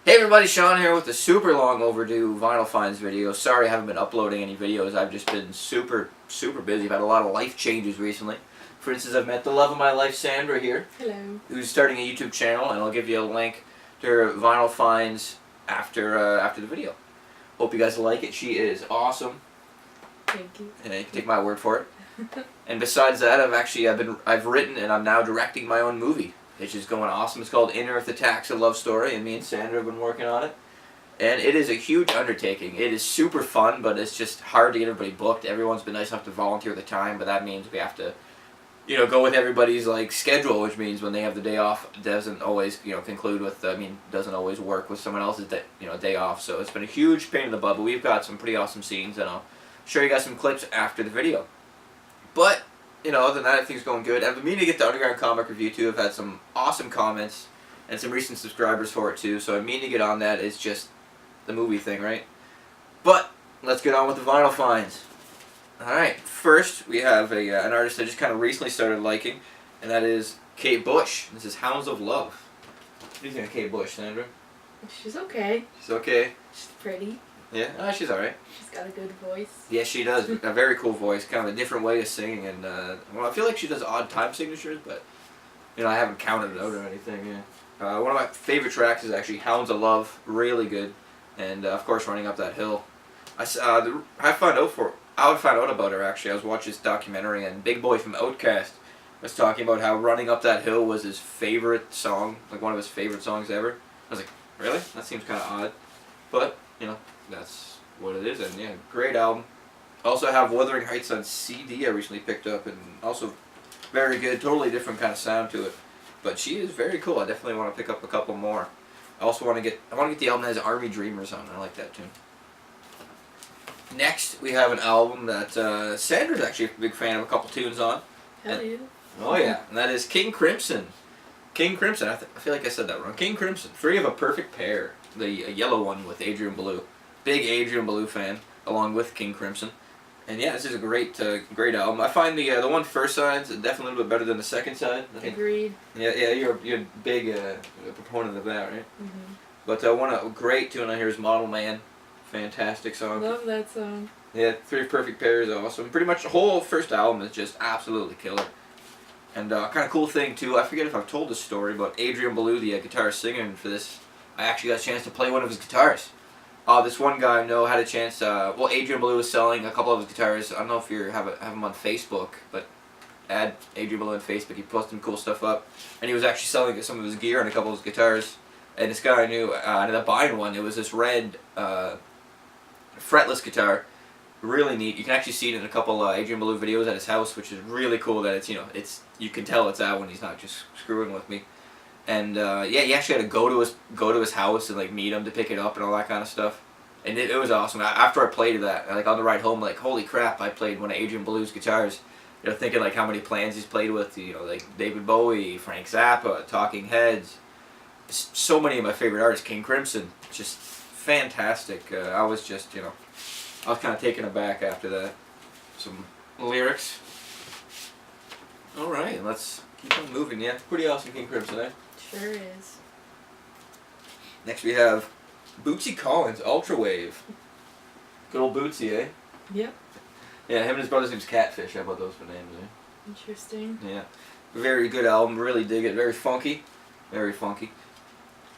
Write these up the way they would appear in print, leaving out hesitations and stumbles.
Hey everybody, Sean here with the super long overdue Vinyl Finds video. Sorry I haven't been uploading any videos. I've just been super busy. I've had a lot of life changes recently. For instance, I've met the love of my life, Sandra here. Hello. Who's starting a YouTube channel, and I'll give you a link to her Vinyl Finds after the video. Hope you guys like it. She is awesome. Thank you. And you can take my word for it. And besides that, I've written and I'm now directing my own movie, which is going awesome. It's called In Earth Attacks, a love story, and me and Sandra have been working on it. And it is a huge undertaking. It is super fun, but it's just hard to get everybody booked. Everyone's been nice enough to volunteer the time, but that means we have to, go with everybody's schedule, which means when they have the day off, it doesn't always, conclude with, doesn't always work with someone else's day off. So it's been a huge pain in the butt, but we've got some pretty awesome scenes, and I'll show you guys some clips after the video. But other than that, everything's going good. I've been meaning to get the Underground Comic Review too. I've had some awesome comments and some recent subscribers for it too, so I mean to get on that. It's just the movie thing, right? But let's get on with the Vinyl Finds. Alright, first we have an artist I just kind of recently started liking, and that is Kate Bush. This is Hounds of Love. What do you think of Kate Bush, Sandra? She's okay. She's okay? She's pretty. Yeah? She's alright. She's got a good voice. Yeah, she does. A very cool voice, kind of a different way of singing, and I feel like she does odd time signatures, but I haven't counted it out or anything. Yeah. One of my favorite tracks is actually Hounds of Love, really good, and of course Running Up That Hill. I found out about her actually. I was watching this documentary, and Big Boy from Outkast was talking about how Running Up That Hill was his favorite song, like one of his favorite songs ever. I was like, really? That seems kind of odd, but that's what it is, and yeah, great album. Also have Wuthering Heights on CD I recently picked up, and also very good, totally different kind of sound to it. But she is very cool. I definitely want to pick up a couple more. I also want to get the album that has Army Dreamers on. I like that tune. Next, we have an album that Sandra's actually a big fan of a couple tunes on. Hell yeah. Oh yeah, and that is King Crimson. King Crimson, I feel like I said that wrong. King Crimson, Three of a Perfect Pair, the yellow one with Adrian Belew. Big Adrian Belew fan, along with King Crimson. And yeah, this is a great album. I find the one first side's definitely a little bit better than the second side. Agreed. Yeah, you're a big proponent of that, right? Mm-hmm. But a great tune on here is Model Man. Fantastic song. Love that song. Yeah, Three Perfect Pairs is awesome. Pretty much the whole first album is just absolutely killer. And kind of cool thing too, I forget if I've told this story, but Adrian Belew, the guitar singer for this, I actually got a chance to play one of his guitars. This one guy I know had a chance. Adrian Belew was selling a couple of his guitars. I don't know if you have him on Facebook, but add Adrian Belew on Facebook. He posted some cool stuff up, and he was actually selling some of his gear and a couple of his guitars. And this guy I knew ended up buying one. It was this red fretless guitar, really neat. You can actually see it in a couple Adrian Belew videos at his house, which is really cool. That it's you can tell it's out when he's not just screwing with me. And he actually had to go to his house and meet him to pick it up and all that kind of stuff. And it was awesome. After I played that, on the ride home, holy crap! I played one of Adrian Belew's guitars. Thinking how many plans he's played with. David Bowie, Frank Zappa, Talking Heads. So many of my favorite artists. King Crimson, just fantastic. I was just I was kind of taken aback after that. Some lyrics. All right, let's keep on moving. Yeah, pretty awesome, King Crimson, eh? Sure is. Next we have Bootsy Collins, Ultra Wave. Good old Bootsy, eh? Yep. Yeah, him and his brother's name's Catfish. How about those for names, eh? Interesting. Yeah. Very good album. Really dig it. Very funky. Very funky.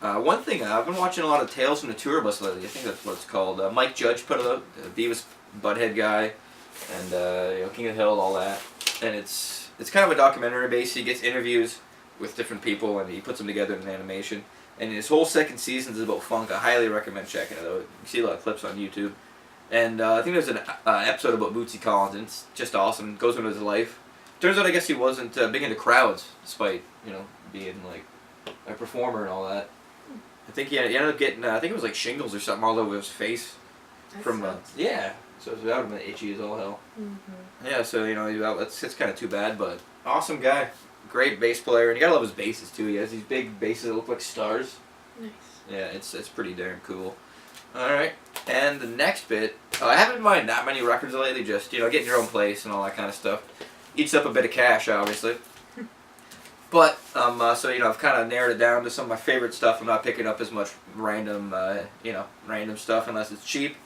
One thing, I've been watching a lot of Tales from the Tour Bus lately. I think that's what it's called. Mike Judge put it out. Beavis Butthead guy. And, King of the Hill, all that. And it's kind of a documentary base. He gets interviews with different people, and he puts them together in an animation. And his whole second season is about funk. I highly recommend checking it out. You see a lot of clips on YouTube. And I think there's an episode about Bootsy Collins, and it's just awesome. It goes into his life. Turns out I guess he wasn't big into crowds, despite, being a performer and all that. I think he ended up getting, I think it was shingles or something all over his face. Yeah. So it was out of been itchy as all hell. Mm-hmm. Yeah, so, it's kind of too bad, but awesome guy. Great bass player, and you gotta love his basses too. He has these big basses that look like stars. Nice. Yeah, it's pretty darn cool. Alright, and the next bit, I haven't been buying that many records lately, just, getting your own place and all that kind of stuff. Eats up a bit of cash, obviously. But so I've kind of narrowed it down to some of my favorite stuff. I'm not picking up as much random random stuff unless it's cheap.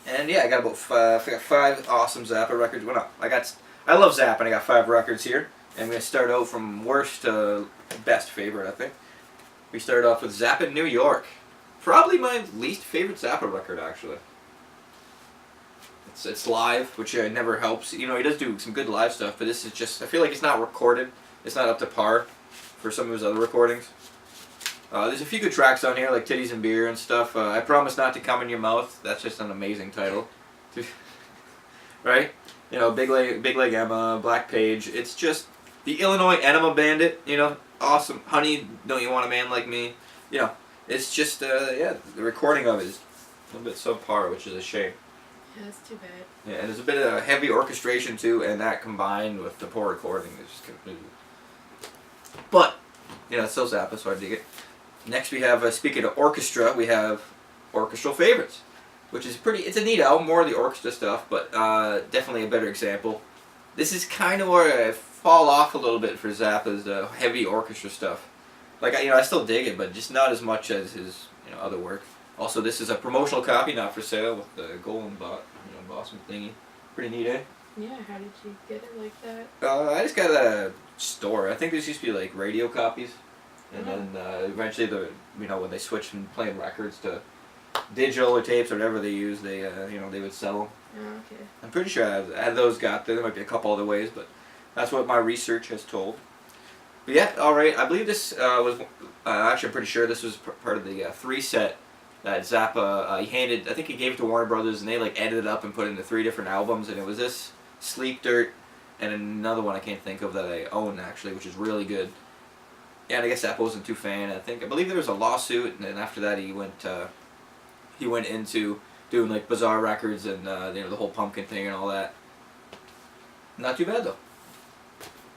And yeah, I got I got 5 awesome Zappa records. Well, no, I love Zappa, and I got 5 records here. And I'm gonna start out from worst to best favorite. I think we started off with Zappa New York. Probably my least favorite Zappa record, actually. It's live, which never helps. He does do some good live stuff, but this is just, I feel like it's not recorded. It's not up to par for some of his other recordings. There's a few good tracks on here, like Titties and Beer and stuff. I Promise Not to Come in Your Mouth. That's just an amazing title. Right? Big Leg Emma, Black Page. It's just the Illinois Enema Bandit, awesome. Honey, Don't You Want a Man Like Me? It's just, the recording of it is a little bit subpar, which is a shame. Yeah, that's too bad. Yeah, and there's a bit of heavy orchestration too, and that combined with the poor recording is just completely. But, it's still Zappa, so I dig it. Next we have, speaking of orchestra, we have Orchestral Favorites, which is it's a neat album, more of the orchestra stuff, but definitely a better example. This is kind of where I fall off a little bit for Zappa's heavy orchestra stuff. Like, I still dig it, but just not as much as his, other work. Also, this is a promotional copy, not for sale, with the golden Boston thingy. Pretty neat, eh? Yeah, how did you get it like that? I just got it at a store. I think this used to be like radio copies, and then eventually when they switched from playing records to digital or tapes or whatever they use, they they would sell them. Oh, okay. I'm pretty sure I had those got there. There might be a couple other ways, but that's what my research has told. But yeah, all right. I believe this was actually I'm pretty sure this was part of the 3-set that Zappa I think he gave it to Warner Brothers, and they edited it up and put it into 3 different albums, and it was this, Sleep Dirt, and another one I can't think of that I own actually, which is really good. Yeah, and I guess Zappa wasn't too fan. I believe there was a lawsuit, and then after that he went into doing Bizarre Records and the whole Pumpkin thing and all that. Not too bad though.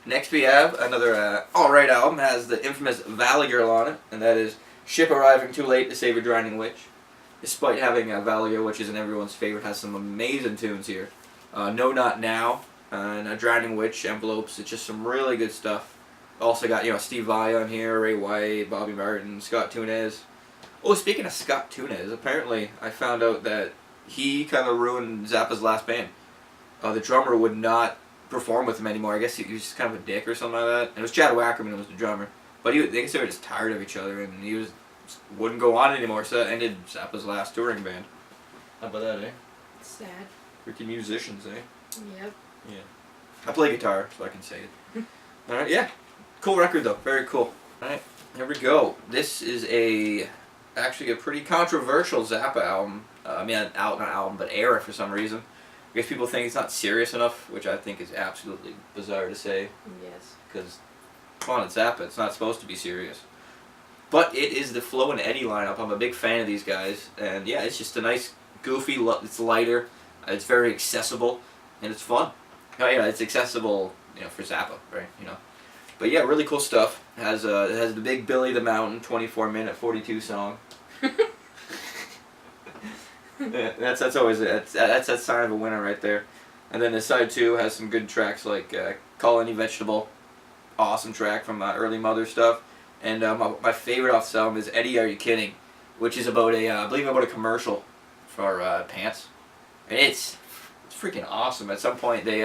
Next we have another alright album. It has the infamous Valley Girl on it, and that is Ship Arriving Too Late to Save a Drowning Witch. Despite having Valley Girl, which isn't everyone's favorite, has some amazing tunes here. No Not Now, and a Drowning Witch, Envelopes. It's just some really good stuff. Also got Steve Vai on here, Ray White, Bobby Martin, Scott Tunes. Oh, speaking of Scott Tunes, apparently I found out that he kind of ruined Zappa's last band. The drummer would not perform with him anymore. I guess he was just kind of a dick or something like that. And it was Chad Wackerman who was the drummer. But they guess they were just tired of each other, and he wouldn't go on anymore, so that ended Zappa's last touring band. How about that, eh? Sad. Freaking musicians, eh? Yep. Yeah. I play guitar, so I can say it. Alright, yeah. Cool record, though. Very cool. Alright, here we go. This is actually a pretty controversial Zappa album. Not album, but era for some reason. I guess people think it's not serious enough, which I think is absolutely bizarre to say. Yes. Because, come on, it's Zappa. It's not supposed to be serious. But it is the Flo and Eddie lineup. I'm a big fan of these guys. And yeah, it's just a nice, goofy, it's lighter. It's very accessible. And it's fun. Oh, yeah, it's accessible, for Zappa, right? But yeah, really cool stuff. It has the Big Billy the Mountain 24-minute 42 song. Yeah, that's always that's that sign of a winner right there. And then the side 2 has some good tracks like Call Any Vegetable, awesome track from early Mother stuff. And my favorite off this album is Eddie Are You Kidding, which is about I believe about a commercial for pants. And it's freaking awesome. At some point they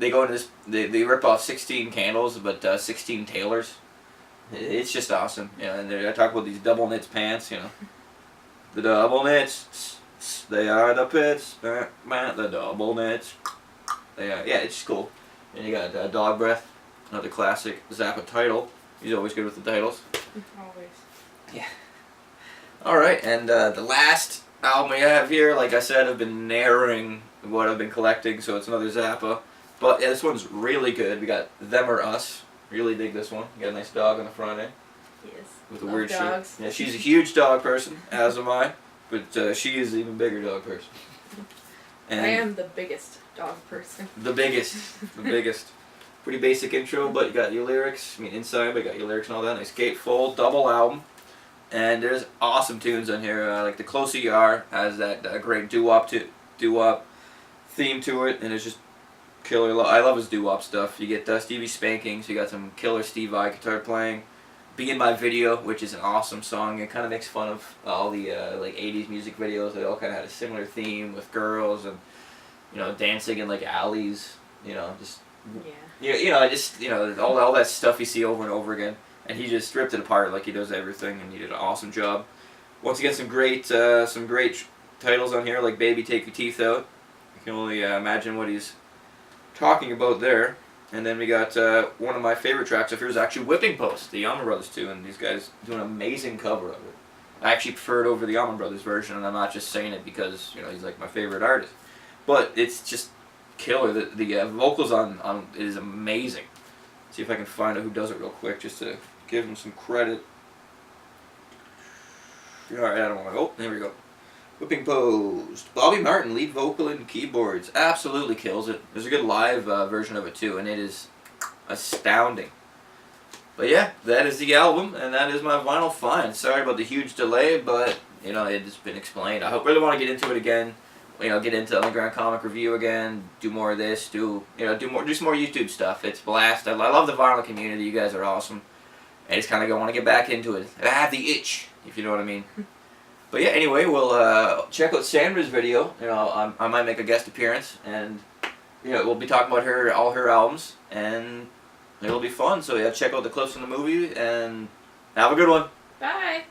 go into this, they rip off 16 candles but 16 tailors. It's just awesome. And I talk about these double knits pants, The double knits, they are the pits, the double knits. Yeah, it's just cool. And you got Dog Breath, another classic Zappa title. He's always good with the titles. Always. Yeah. Alright, and the last album we have here, like I said, I've been narrowing what I've been collecting, so it's another Zappa. But yeah, this one's really good. We got Them or Us. Really dig this one. You got a nice dog on the front end. Yes. With a Love weird dogs. shape. Yeah, she's a huge dog person, as am I. But she is an even bigger dog person. And I am the biggest dog person. the biggest. Pretty basic intro, but you got your lyrics. Inside, but you got your lyrics and all that. Nice gatefold, double album. And there's awesome tunes on here. Like The Closer You Are has that great doo-wop theme to it. And it's just killer. I love his doo-wop stuff. You get Stevie Spankings. You got some killer Steve Vai guitar playing. Be in My Video, which is an awesome song. It kind of makes fun of all the like 80s music videos. They all kind of had a similar theme with girls and dancing in like alleys. Just all that stuff you see over and over again. And he just ripped it apart like he does everything, and he did an awesome job. Once again, some great titles on here, like Baby Take Your Teeth Out. You can only imagine what he's talking about there. And then we got one of my favorite tracks up here is actually Whipping Post, the Allman Brothers too, and these guys do an amazing cover of it. I actually prefer it over the Allman Brothers version, and I'm not just saying it because he's like my favorite artist, but it's just killer. The vocals on it is amazing. Let's see if I can find out who does it real quick, just to give him some credit. All right, I don't want to. Oh, there we go. Whipping Post. Bobby Martin, lead vocal and keyboards. Absolutely kills it. There's a good live version of it too, and it is astounding. But yeah, that is the album, and that is my vinyl find. Sorry about the huge delay, but it's been explained. I really want to get into it again. Get into Underground Comic Review again. Do more of this. Do some more YouTube stuff. It's blast. I love the vinyl community. You guys are awesome. I just kind of want to get back into it. I have the itch, if you know what I mean. But yeah, anyway, we'll check out Sandra's video. I might make a guest appearance, and we'll be talking about all her albums, and it'll be fun. So yeah, check out the clips from the movie, and have a good one. Bye.